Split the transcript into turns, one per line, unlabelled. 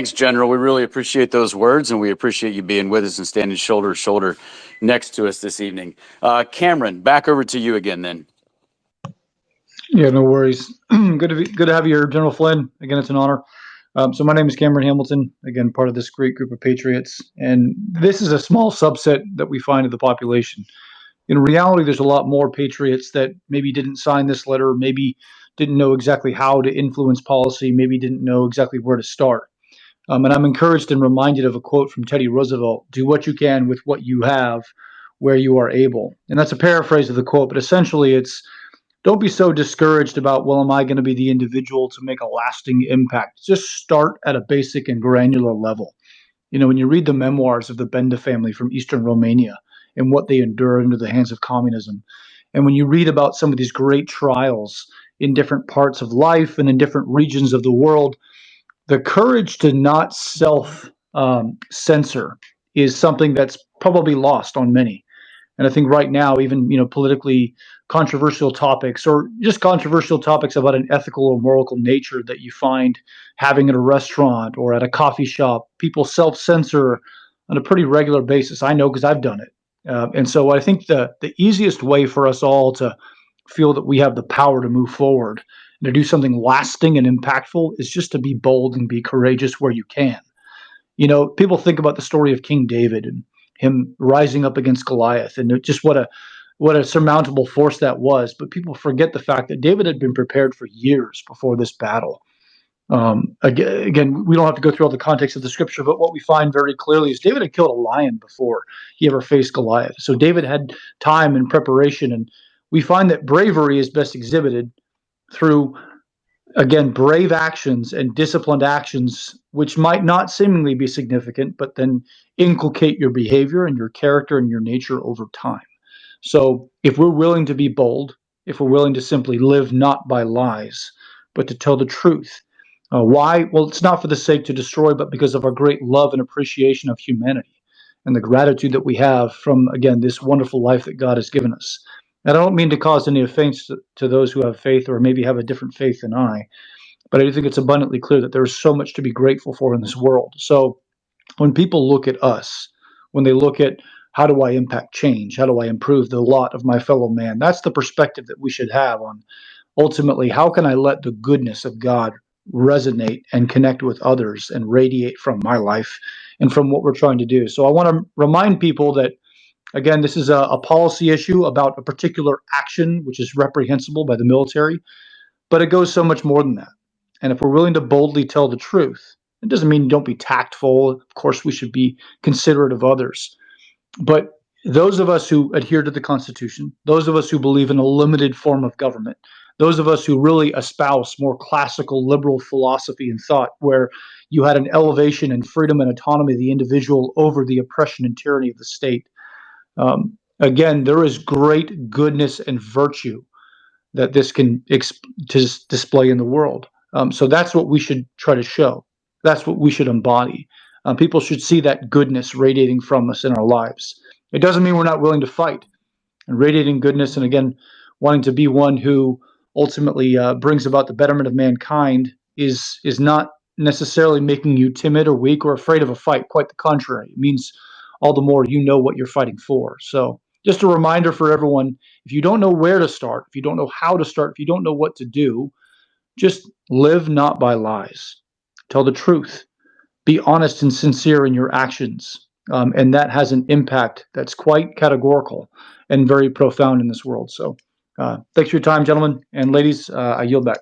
Thanks, General. We really appreciate those words, and we appreciate you being with us and standing shoulder to shoulder next to us this evening. Cameron, back over to you again then.
Yeah, no worries. Good to have you here, General Flynn. Again, it's an honor. So my name is Cameron Hamilton, again, part of this great group of patriots. And this is a small subset that we find of the population. In reality, there's a lot more patriots that maybe didn't sign this letter, maybe didn't know exactly how to influence policy, maybe didn't know exactly where to start. And I'm encouraged and reminded of a quote from Teddy Roosevelt: do what you can with what you have where you are able. And that's a paraphrase of the quote, but essentially it's, don't be so discouraged about, well, am I going to be the individual to make a lasting impact? Just start at a basic and granular level. You know, when you read the memoirs of the Benda family from Eastern Romania and what they endured under the hands of communism, and when you read about some of these great trials in different parts of life and in different regions of the world, the courage to not self censor is something that's probably lost on many. And I think right now, even politically controversial topics, or just controversial topics about an ethical or moral nature that you find having at a restaurant or at a coffee shop, people self-censor on a pretty regular basis. I know because I've done it. And so I think the easiest way for us all to feel that we have the power to move forward and to do something lasting and impactful is just to be bold and be courageous where you can. People think about the story of King David and him rising up against Goliath, and just what a surmountable force that was. But people forget the fact that David had been prepared for years before this battle. Again, we don't have to go through all the context of the scripture, but what we find very clearly is David had killed a lion before he ever faced Goliath. So David had time and preparation, and we find that bravery is best exhibited through, again, brave actions and disciplined actions, which might not seemingly be significant, but then inculcate your behavior and your character and your nature over time. So if we're willing to be bold, if we're willing to simply live not by lies, but to tell the truth, why? Well, it's not for the sake to destroy, but because of our great love and appreciation of humanity and the gratitude that we have from, again, this wonderful life that God has given us. And I don't mean to cause any offense to those who have faith or maybe have a different faith than I, but I do think it's abundantly clear that there is so much to be grateful for in this world. So when people look at us, when they look at how do I impact change, how do I improve the lot of my fellow man, that's the perspective that we should have on ultimately how can I let the goodness of God resonate and connect with others and radiate from my life and from what we're trying to do. So I want to remind people that, again, this is a policy issue about a particular action which is reprehensible by the military, but it goes so much more than that. And if we're willing to boldly tell the truth, it doesn't mean don't be tactful. Of course, we should be considerate of others. But those of us who adhere to the Constitution, those of us who believe in a limited form of government, those of us who really espouse more classical liberal philosophy and thought, where you had an elevation in freedom and autonomy of the individual over the oppression and tyranny of the state. Again, there is great goodness and virtue that this can display in the world. So that's what we should try to show. That's what we should embody. People should see that goodness radiating from us in our lives. It doesn't mean we're not willing to fight. And radiating goodness, and again, wanting to be one who ultimately brings about the betterment of mankind is not necessarily making you timid or weak or afraid of a fight. Quite the contrary. It means all the more you know what you're fighting for. So just a reminder for everyone, if you don't know where to start, if you don't know how to start, if you don't know what to do, just live not by lies. Tell the truth. Be honest and sincere in your actions. And that has an impact that's quite categorical and very profound in this world. So thanks for your time, gentlemen and ladies. I yield back.